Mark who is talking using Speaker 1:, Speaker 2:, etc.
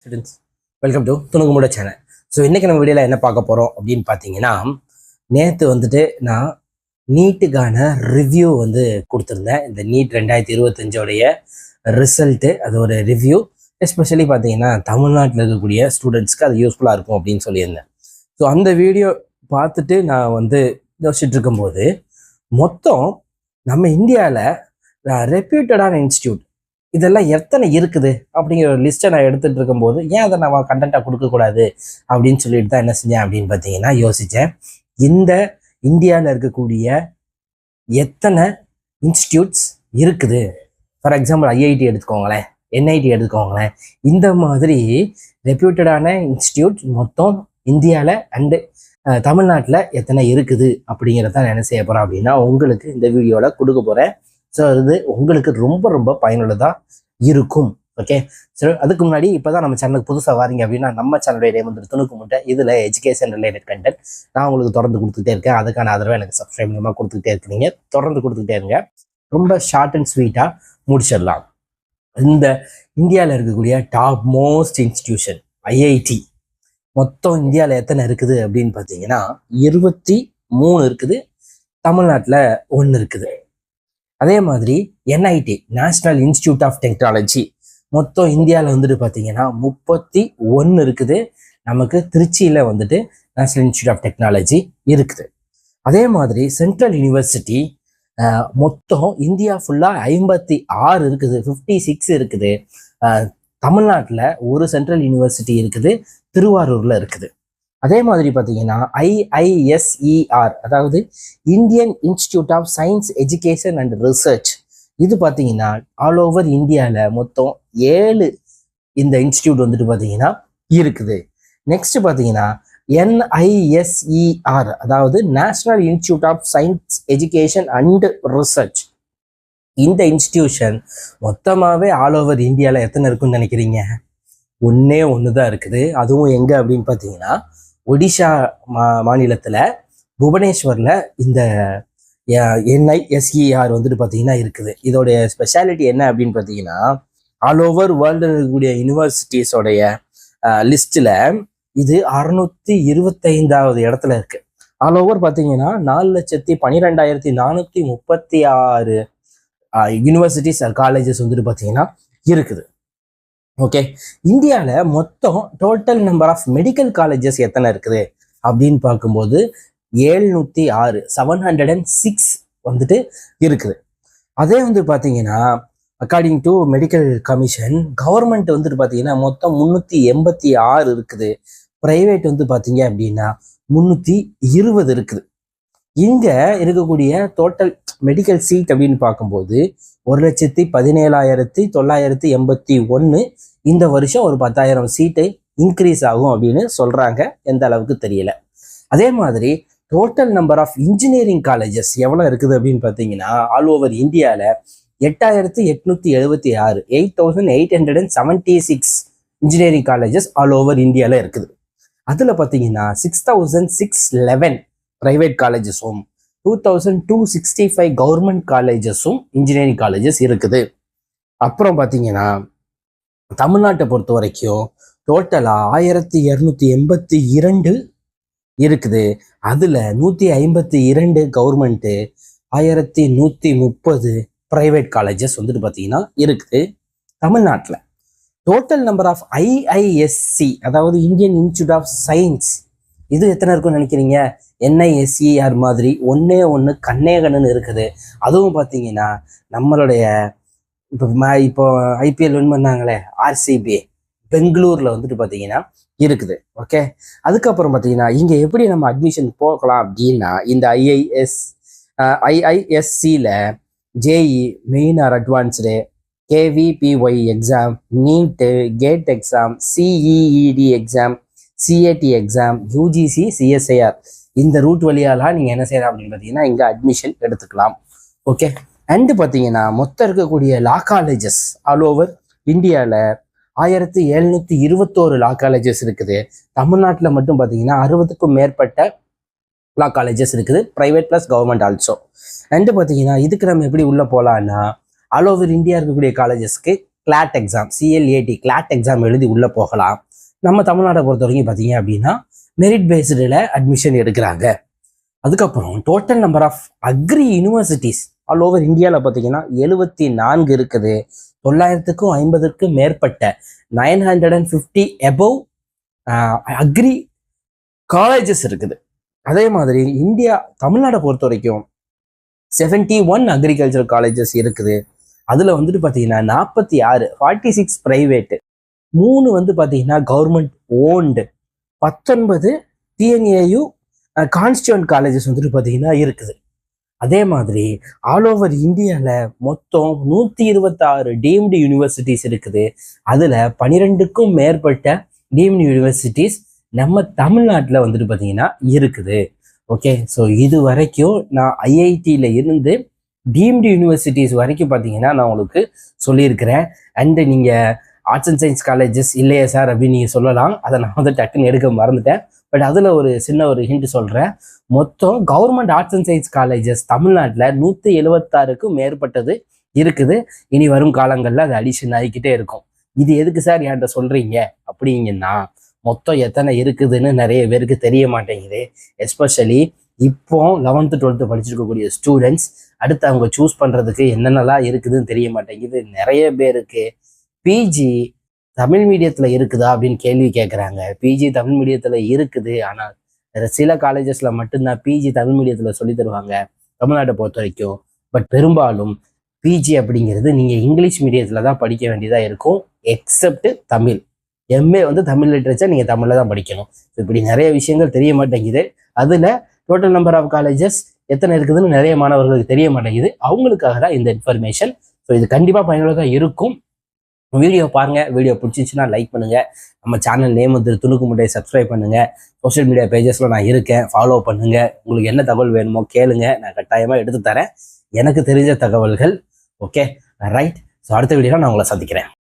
Speaker 1: Students welcome to துணுக்குமுட channel. So இன்றைக்கி நம்ம வீடியோவில் என்ன பார்க்க போகிறோம் அப்படின்னு பார்த்தீங்கன்னா, நேற்று நான் நீட்டுக்கான ரிவ்யூ கொடுத்துருந்தேன். இந்த நீட் 2025 ரிசல்ட்டு, அது ஒரு ரிவ்யூ. எஸ்பெஷலி பார்த்தீங்கன்னா தமிழ்நாட்டில் இருக்கக்கூடிய ஸ்டூடெண்ட்ஸ்க்கு அது யூஸ்ஃபுல்லாக இருக்கும் அப்படின்னு சொல்லியிருந்தேன். ஸோ அந்த வீடியோ பார்த்துட்டு நான் யோசிச்சுட்டு இருக்கும்போது, மொத்தம் நம்ம இந்தியாவில் ரெப்யூட்டடான இன்ஸ்டியூட் இதெல்லாம் எத்தனை இருக்குது அப்படிங்கிற ஒரு லிஸ்ட்டை நான் எடுத்துகிட்டு இருக்கும்போது, ஏன் அதை நம்ம கண்டென்ட்டாக கொடுக்கக்கூடாது அப்படின்னு சொல்லிட்டு தான் என்ன செஞ்சேன் அப்படின்னு பார்த்தீங்கன்னா யோசித்தேன். இந்த இந்தியாவில் இருக்கக்கூடிய எத்தனை இன்ஸ்டியூட்ஸ் இருக்குது, ஃபார் எக்ஸாம்பிள் ஐஐடி எடுத்துக்கோங்களேன், என்ஐடி எடுத்துக்கோங்களேன், இந்த மாதிரி ரெப்யூட்டடான இன்ஸ்டியூட் மொத்தம் இந்தியாவில் அண்டு தமிழ்நாட்டில் எத்தனை இருக்குது அப்படிங்கிறத நான் என்ன செய்ய போகிறேன் அப்படின்னா உங்களுக்கு இந்த வீடியோவில் கொடுக்க போகிறேன். ஸோ அது உங்களுக்கு ரொம்ப ரொம்ப பயனுள்ளதாக இருக்கும். ஓகே, சரி, அதுக்கு முன்னாடி இப்போ தான் நம்ம சேனலுக்கு புதுசாக வாரீங்க அப்படின்னா நம்ம சேனலுடைய நேம் துணுக்குமுட. இதில் எஜுகேஷன் ரிலேட்டட் கண்டென்ட் நான் உங்களுக்கு தொடர்ந்து கொடுத்துட்டே இருக்கேன். அதுக்கான ஆதரவை எனக்கு சப்ஸ்கிரைப் மூலமாக கொடுத்துக்கிட்டே இருக்கிறீங்க. தொடர்ந்து கொடுத்துக்கிட்டே இருங்க. ரொம்ப ஷார்ட் அண்ட் ஸ்வீட்டாக முடிச்சிடலாம். இந்த இந்தியாவில் இருக்கக்கூடிய டாப் மோஸ்ட் இன்ஸ்டிடியூஷன் ஐஐடி மொத்தம் இந்தியாவில் எத்தனை இருக்குது அப்படின்னு பார்த்தீங்கன்னா 23 இருக்குது. தமிழ்நாட்டில் 1 இருக்குது. அதே மாதிரி NIT, National Institute of Technology, மொத்தம் இந்தியாவில் பார்த்தீங்கன்னா 31 இருக்குது. நமக்கு திருச்சியில் நேஷனல் இன்ஸ்டிடியூட் ஆஃப் டெக்னாலஜி இருக்குது. அதே மாதிரி சென்ட்ரல் யூனிவர்சிட்டி மொத்தம் இந்தியா ஃபுல்லாக 56 இருக்குது, 56 இருக்குது. தமிழ்நாட்டில் ஒரு சென்ட்ரல் யூனிவர்சிட்டி இருக்குது, திருவாரூரில் இருக்குது. அதே மாதிரி பார்த்தீங்கன்னா IISER, அதாவது Indian Institute of Science Education and Research, இது பார்த்தீங்கன்னா ஆல் ஓவர் இந்தியாவில் மொத்தம் 7 இந்த இன்ஸ்டிடியூட் பார்த்தீங்கன்னா இருக்குது. நெக்ஸ்ட் பார்த்தீங்கன்னா NISER, அதாவது National Institute of Science Education and Research, இந்த இன்ஸ்டிடியூஷன் மொத்தமாகவே ஆல் ஓவர் இந்தியாவில் எத்தனை இருக்குன்னு நினைக்கிறீங்க? ஒன்று தான் இருக்குது. அதுவும் எங்கே அப்படின்னு பார்த்தீங்கன்னா ஒடிஷா மாநிலத்தில் புவனேஸ்வரில் இந்த NISER பார்த்தீங்கன்னா இருக்குது. இதோடைய ஸ்பெஷாலிட்டி என்ன அப்படின்னு பார்த்தீங்கன்னா, ஆல் ஓவர் வேர்ல்டில் இருக்கக்கூடிய யூனிவர்சிட்டிஸோடைய லிஸ்ட்டில் இது 625வது இடத்துல இருக்குது. ஆல் ஓவர் பார்த்தீங்கன்னா 4,12,436 யூனிவர்சிட்டிஸ் காலேஜஸ் பார்த்தீங்கன்னா இருக்குது. ஓகே, இந்தியாவில் மொத்தம் total number of medical colleges எத்தனை இருக்குது அப்படின்னு பார்க்கும்போது 706, 706 இருக்குது. அதே பார்த்தீங்கன்னா according to medical commission, government பார்த்தீங்கன்னா மொத்தம் 386 இருக்குது. ப்ரைவேட் பார்த்தீங்க அப்படின்னா 320 இருக்குது. இங்கே இருக்கக்கூடிய டோட்டல் மெடிக்கல் சீட் அப்படின்னு பார்க்கும்போது 1,17,981. இந்த வருஷம் ஒரு 10,000 சீட்டு இன்க்ரீஸ் ஆகும் அப்படின்னு சொல்கிறாங்க. எந்த அளவுக்கு தெரியல. அதே மாதிரி total number of engineering colleges எவ்வளோ இருக்குது அப்படின்னு பார்த்தீங்கன்னா ஆல் ஓவர் இந்தியாவில் 8,876, 8,876 இன்ஜினியரிங் காலேஜஸ் ஆல் ஓவர் இந்தியாவில் இருக்குது. அதில் பார்த்தீங்கன்னா 6,611 ப்ரைவேட் காலேஜஸும் 2,265 கவர்மெண்ட் காலேஜஸும் இன்ஜினியரிங் காலேஜஸ் இருக்குது. அப்புறம் பார்த்தீங்கன்னா தமிழ்நாட்டை பொறுத்த வரைக்கும் டோட்டலாக 1,282 இருக்குது. அதில் 152 கவர்மெண்ட்டு, 1,130 ப்ரைவேட் காலேஜஸ் பார்த்தீங்கன்னா இருக்குது தமிழ்நாட்டில். டோட்டல் நம்பர் ஆஃப் IISc, அதாவது இந்தியன் இன்ஸ்டிடியூட் ஆஃப் சயின்ஸ், இது எத்தனை இருக்குன்னு நினைக்கிறீங்க? NISER மாதிரி 1 கண்ணேகன்னு இருக்குது. அதுவும் பார்த்தீங்கன்னா நம்மளுடைய இப்போ IPL வின் பண்ணாங்களே RCB, பெங்களூரில் பார்த்தீங்கன்னா இருக்குது. ஓகே, அதுக்கப்புறம் பார்த்தீங்கன்னா இங்கே எப்படி நம்ம அட்மிஷன் போகலாம் அப்படின்னா, இந்த IIScல JEE, main or advanced, KVPY exam, NEET, GATE exam, CEED exam, CAT exam, UGC, CSIR, இந்த ரூட் வழியாலாம் நீங்கள் என்ன செய்யலாம் அப்படின்னு பார்த்தீங்கன்னா இங்கே அட்மிஷன் எடுத்துக்கலாம். ஓகே, அண்டு பார்த்தீங்கன்னா மொத்தம் இருக்கக்கூடிய லா காலேஜஸ் ஆல் ஓவர் இந்தியாவில் 1,721 லா காலேஜஸ் இருக்குது. தமிழ்நாட்டில் மட்டும் பார்த்தீங்கன்னா 60க்கும் மேற்பட்ட லா காலேஜஸ் இருக்குது, private plus government also. And பார்த்தீங்கன்னா இதுக்கு நம்ம எப்படி உள்ளே போகலான்னா, ஆல் ஓவர் இந்தியா இருக்கக்கூடிய காலேஜஸ்க்கு CLAT exam, CLAT CLAT exam எழுதி உள்ளே போகலாம். நம்ம தமிழ்நாட்டை பொறுத்த வரைக்கும் பார்த்தீங்க அப்படின்னா மெரிட் பேஸ்டில் அட்மிஷன் எடுக்கிறாங்க. அதுக்கப்புறம் total number of agri universities all over இந்தியாவில் பார்த்தீங்கன்னா 74 இருக்குது. 950க்கும் மேற்பட்ட 950 above அக்ரி காலேஜஸ் இருக்குது. அதே மாதிரி தமிழ்நாடை பொறுத்த வரைக்கும் 71 அக்ரிகல்ச்சர் காலேஜஸ் இருக்குது. அதில் வந்துட்டு பார்த்தீங்கன்னா 46 ப்ரைவேட்டு, 3 வந்து பார்த்தீங்கன்னா government owned, 19 TNAU constituent colleges வந்துட்டு பார்த்தீங்கன்னா இருக்குது. அதே மாதிரி ஆல் ஓவர் இந்தியாவில் மொத்தம் 126 டீம்டு யூனிவர்சிட்டிஸ் இருக்குது. அதில் 12க்கும் மேற்பட்ட டீம்டு யூனிவர்சிட்டிஸ் நம்ம தமிழ்நாட்டில் வந்துட்டு பார்த்தீங்கன்னா இருக்குது. ஓகே, ஸோ இது வரைக்கும் நான் IITயில் இருந்து டீம்டு யூனிவர்சிட்டிஸ் வரைக்கும் பார்த்தீங்கன்னா நான் உங்களுக்கு சொல்லியிருக்கிறேன். அண்டு நீங்கள் ஆர்ட்ஸ் அண்ட் சயின்ஸ் காலேஜஸ் இல்லையா சார் அப்படின்னு நீங்கள் சொல்லலாம். அதை நான் வந்து டக்குன்னு எடுக்க மறந்துட்டேன். பட் அதில் ஒரு சின்ன ஒரு ஹிண்ட் சொல்கிறேன். மொத்தம் government arts and science colleges தமிழ்நாட்டில் 176க்கும் மேற்பட்டது இருக்குது. இனி வரும் காலங்களில் அது அடிஷன் ஆகிக்கிட்டே இருக்கும். இது எதுக்கு சார் என்கிட்ட சொல்கிறீங்க அப்படிங்கன்னா, மொத்தம் எத்தனை இருக்குதுன்னு நிறைய பேருக்கு தெரிய மாட்டேங்குது. எஸ்பெஷலி இப்போ 11th 12th படிச்சிருக்கக்கூடிய ஸ்டூடெண்ட்ஸ் அடுத்து அவங்க சூஸ் பண்ணுறதுக்கு என்னென்னலாம் இருக்குதுன்னு தெரிய மாட்டேங்குது. நிறைய பேருக்கு பிஜி தமிழ் மீடியத்தில் இருக்குதா அப்படின்னு கேள்வி கேட்குறாங்க. பிஜி தமிழ் மீடியத்தில் இருக்குது, ஆனால் சில காலேஜஸில் மட்டும்தான் பிஜி தமிழ் மீடியத்தில் சொல்லி தருவாங்க தமிழ்நாட்டை பொறுத்த வரைக்கும். பட் பெரும்பாலும் பிஜி அப்படிங்கிறது நீங்கள் இங்கிலீஷ் மீடியத்தில் தான் படிக்க வேண்டியதாக இருக்கும். எக்ஸப்ட் தமிழ், MA வந்து தமிழ் லிட்ரேச்சர் நீங்கள் தமிழில் தான் படிக்கணும். ஸோ இப்படி நிறைய விஷயங்கள் தெரிய மாட்டேங்குது. அதில் டோட்டல் நம்பர் ஆஃப் காலேஜஸ் எத்தனை இருக்குதுன்னு நிறைய மாணவர்களுக்கு தெரிய மாட்டேங்குது. அவங்களுக்காக தான் இந்த இன்ஃபர்மேஷன். ஸோ இது கண்டிப்பாக பயனுள்ளதாக இருக்கும். வீடியோ பாருங்கள். வீடியோ பிடிச்சிச்சுன்னா லைக் பண்ணுங்கள். நம்ம சேனல் நேம் வந்து துணுக்கு முட்டையை சப்ஸ்கிரைப் பண்ணுங்கள். சோஷியல் மீடியா பேஜஸில் நான் இருக்கேன், ஃபாலோ பண்ணுங்கள். உங்களுக்கு என்ன தகவல் வேணுமோ கேளுங்க, நான் கட்டாயமாக எடுத்து தரேன் எனக்கு தெரிஞ்ச தகவல்கள். Okay, right. ஸோ அடுத்த வீடியோவில் நான் உங்களை சந்திக்கிறேன்.